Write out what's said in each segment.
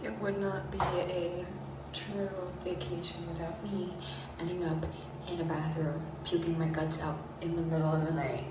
It would not be a true vacation without me ending up in a bathroom, puking my guts out in the middle of the night.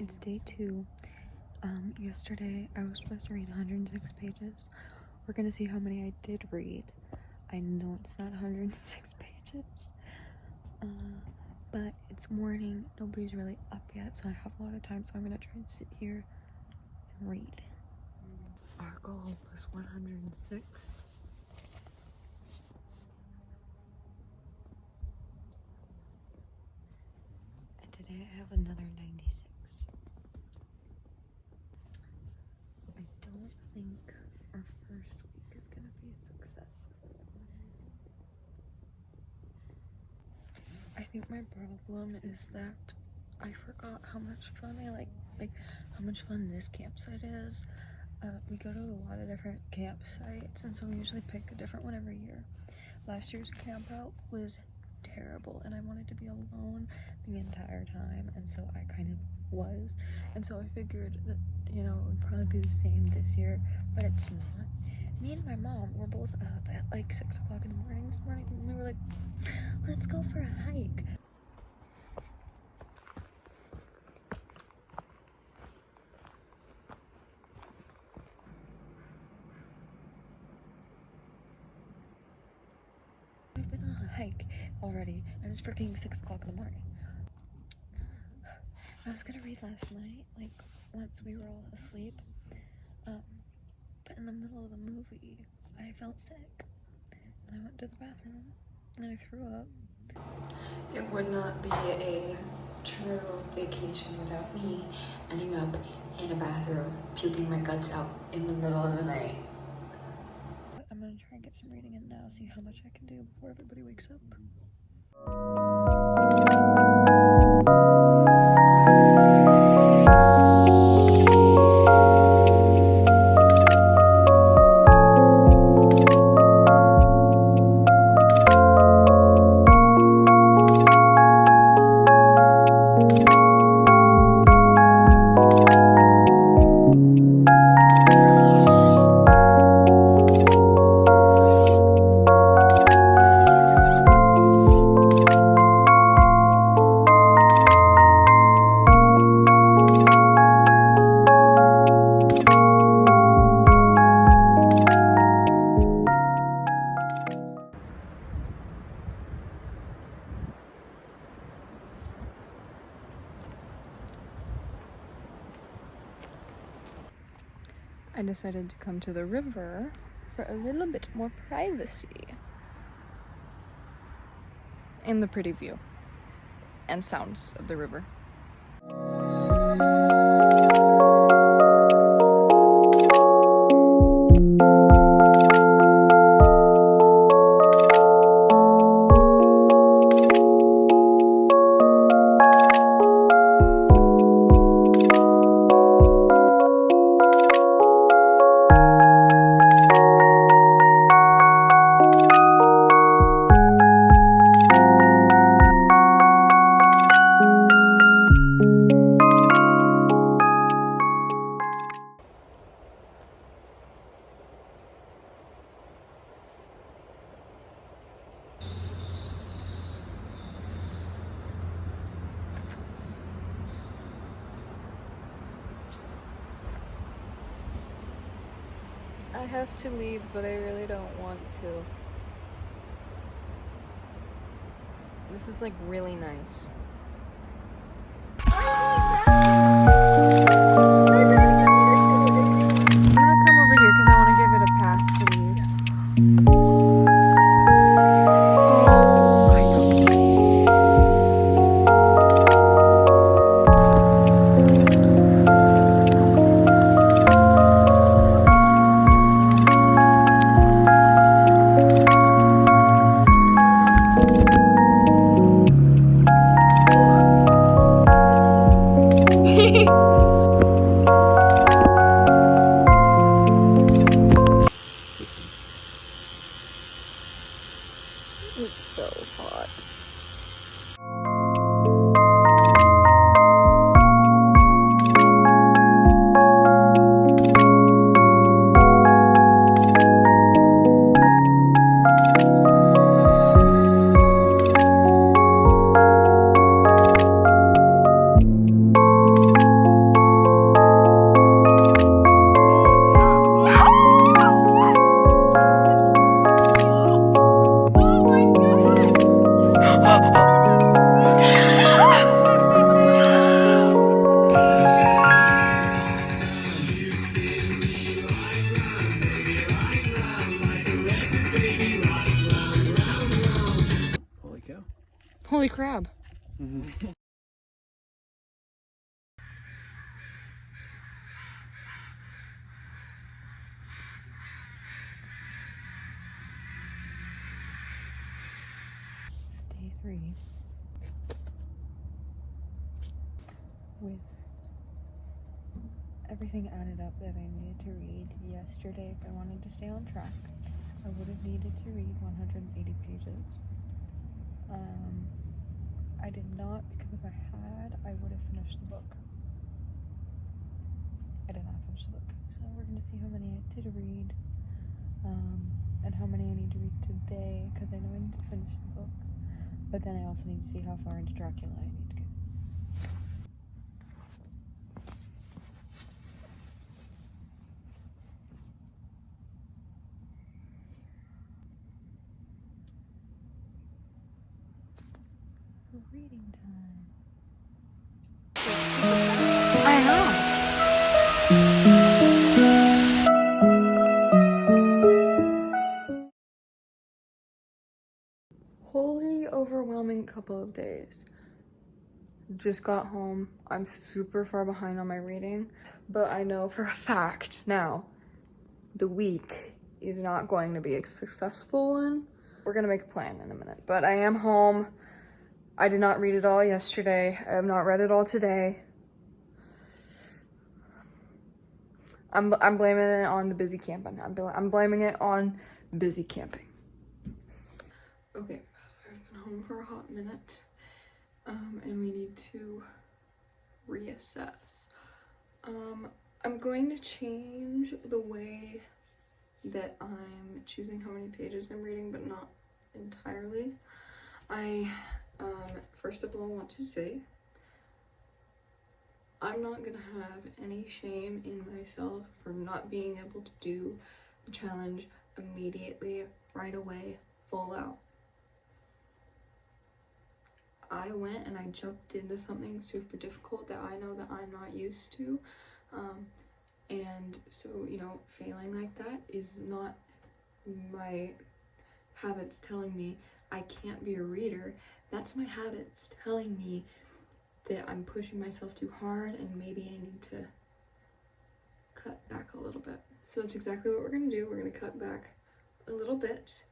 It's day 2. Yesterday I was supposed to read 106 pages. We're gonna see how many I did read. I know it's not 106 pages, but it's morning. Nobody's really up yet, so I have a lot of time, so I'm gonna try and sit here and read. Our goal was 106. And today I have another 96. I don't think our first week is gonna be successful. I think my problem is that I forgot how much fun I like how much fun this campsite is. We go to a lot of different campsites, and so we usually pick a different one every year. Last year's camp out was terrible, and I wanted to be alone the entire time, and so I kind of was. And so I figured that, you know, it would probably be the same this year, but it's not. Me and my mom were both up at like 6 o'clock in the morning this morning, and we were like, let's go for a hike. We've been on a hike already, and it's freaking 6 o'clock in the morning. I was gonna read last night, like once we were all asleep, but in the middle of the movie, I felt sick, and I went to the bathroom, and I threw up. It would not be a true vacation without me ending up in a bathroom, puking my guts out in the middle of the night. I'm gonna try and get some reading in now, see how much I can do before everybody wakes up. I decided to come to the river for a little bit more privacy. And the pretty view and sounds of the river. I have to leave, but I really don't want to. This is like really nice. I'm gonna come over here because I want to give it a path to leave. It's so hot. Holy cow. Holy crab. It's day 3 with everything added up that I needed to read. Yesterday, if I wanted to stay on track, I would have needed to read 180 pages. I did not, because if I had, I would have finished the book. I did not finish the book. So we're going to see how many I did read, and how many I need to read today, because I know I need to finish the book. But then I also need to see how far into Dracula I need to get. Reading time. I know. Wholly overwhelming couple of days. Just got home. I'm super far behind on my reading, but I know for a fact now the week is not going to be a successful one. We're gonna make a plan in a minute, but I am home. I did not read it all yesterday. I have not read it all today. I'm blaming it on the busy camping. I'm blaming it on busy camping. Okay, I've been home for a hot minute, and we need to reassess. I'm going to change the way that I'm choosing how many pages I'm reading, but not entirely. I first of all want to say I'm not gonna have any shame in myself for not being able to do the challenge immediately, right away, full out. I went and I jumped into something super difficult that I know that I'm not used to, And so, you know, failing like that is not my habits telling me I can't be a reader. That's my habits telling me that I'm pushing myself too hard and maybe I need to cut back a little bit. So that's exactly what we're gonna do. We're gonna cut back a little bit.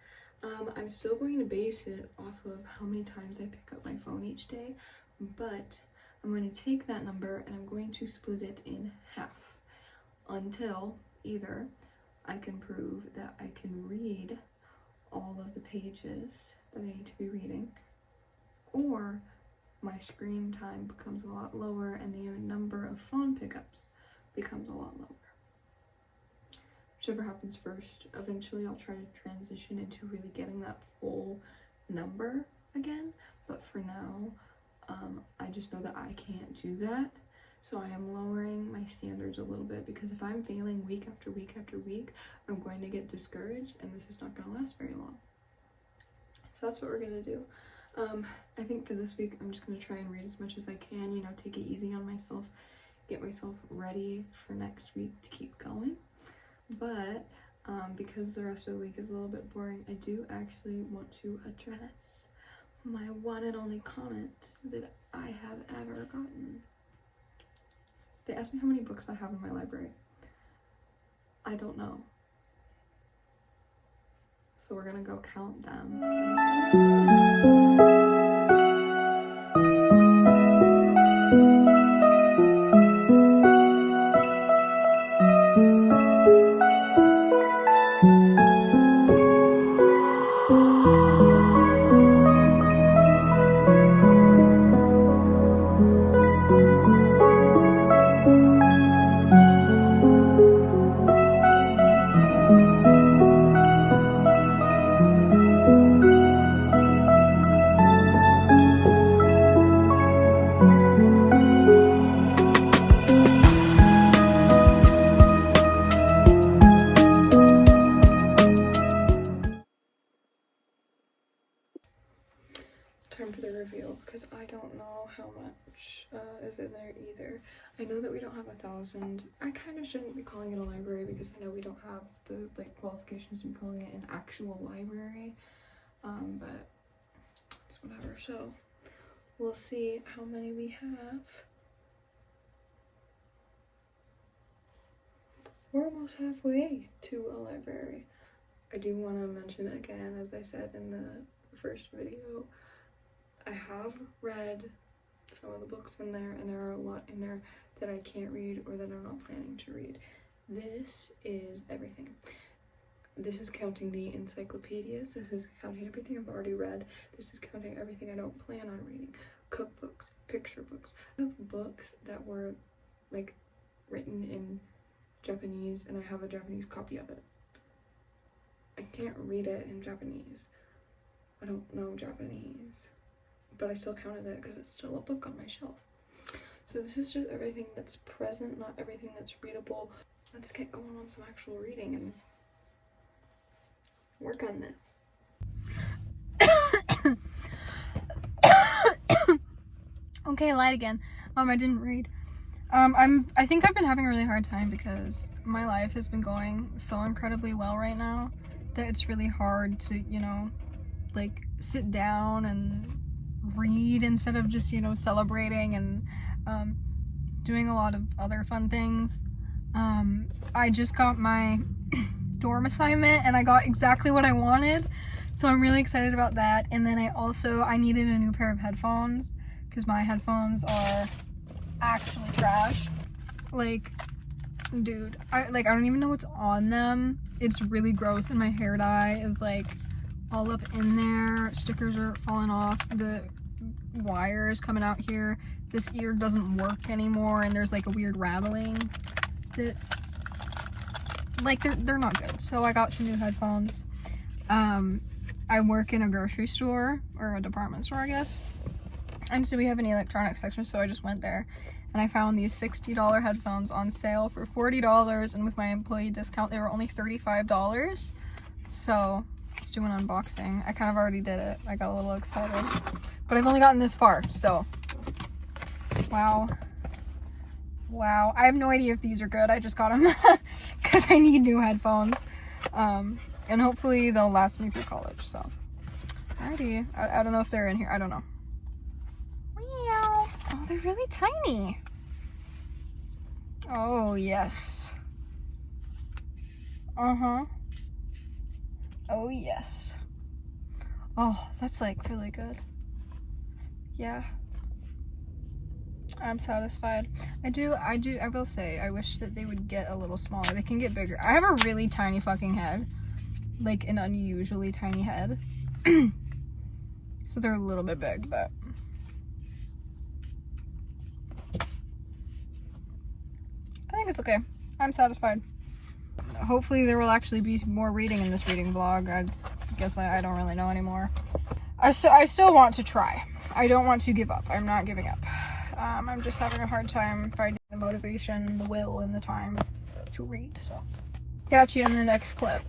I'm still going to base it off of how many times I pick up my phone each day, but I'm going to take that number and I'm going to split it in half until either I can prove that I can read all of the pages that I need to be reading, or my screen time becomes a lot lower and the number of phone pickups becomes a lot lower. Whichever happens first. Eventually I'll try to transition into really getting that full number again, but for now I just know that I can't do that, so I am lowering my standards a little bit, because if I'm failing week after week after week, I'm going to get discouraged and this is not going to last very long. So that's what we're going to do. I think for this week I'm just going to try and read as much as I can, you know, take it easy on myself, get myself ready for next week to keep going. But because the rest of the week is a little bit boring, I do actually want to address my one and only comment that I have ever gotten. They asked me how many books I have in my library. I don't know. So we're gonna go count them. Time for the reveal, because I don't know how much is in there either. I know that we don't have 1,000. I kind of shouldn't be calling it a library because I know we don't have the qualifications to be calling it an actual library, but it's whatever. So we'll see how many we have. We're almost halfway to a library. I do want to mention again, as I said in the first video, I have read some of the books in there, and there are a lot in there that I can't read or that I'm not planning to read. This is everything. This is counting the encyclopedias. This is counting everything I've already read. This is counting everything I don't plan on reading. Cookbooks, picture books. I have books that were like written in Japanese, and I have a Japanese copy of it. I can't read it in Japanese. I don't know Japanese, but I still counted it because it's still a book on my shelf. So this is just everything that's present, not everything that's readable. Let's get going on some actual reading and work on this. Okay, I lied again. I didn't read. I think I've been having a really hard time because my life has been going so incredibly well right now that it's really hard to, you know, like sit down and read instead of just, you know, celebrating and doing a lot of other fun things. I just got my dorm assignment and I got exactly what I wanted, so I'm really excited about that. And then I needed a new pair of headphones because my headphones are actually trash. Like, dude, I don't even know what's on them. It's really gross, and my hair dye is like all up in there. Stickers are falling off. The wires coming out here. This ear doesn't work anymore, and there's like a weird rattling that, like, they're not good. So I got some new headphones. I work in a grocery store, or a department store, I guess, and so we have an electronics section, so I just went there and I found these $60 headphones on sale for $40, and with my employee discount they were only $35. So let's do an unboxing. I kind of already did it. I got a little excited, but I've only gotten this far, so wow. Wow, I have no idea if these are good. I just got them because I need new headphones. And hopefully they'll last me through college, so. Alrighty. I don't know if they're in here. I don't know. Meow. Oh, they're really tiny. Oh, yes. Uh-huh. Oh, yes. Oh, that's like really good. Yeah. I'm satisfied. I will say, I wish that they would get a little smaller. They can get bigger. I have a really tiny fucking head. Like an unusually tiny head. So they're a little bit big, but. I think it's okay. I'm satisfied. Hopefully there will actually be more reading in this reading vlog. I guess I don't really know anymore. I still want to try. I don't want to give up. I'm not giving up. I'm just having a hard time finding the motivation, the will, and the time to read. So, catch you in the next clip.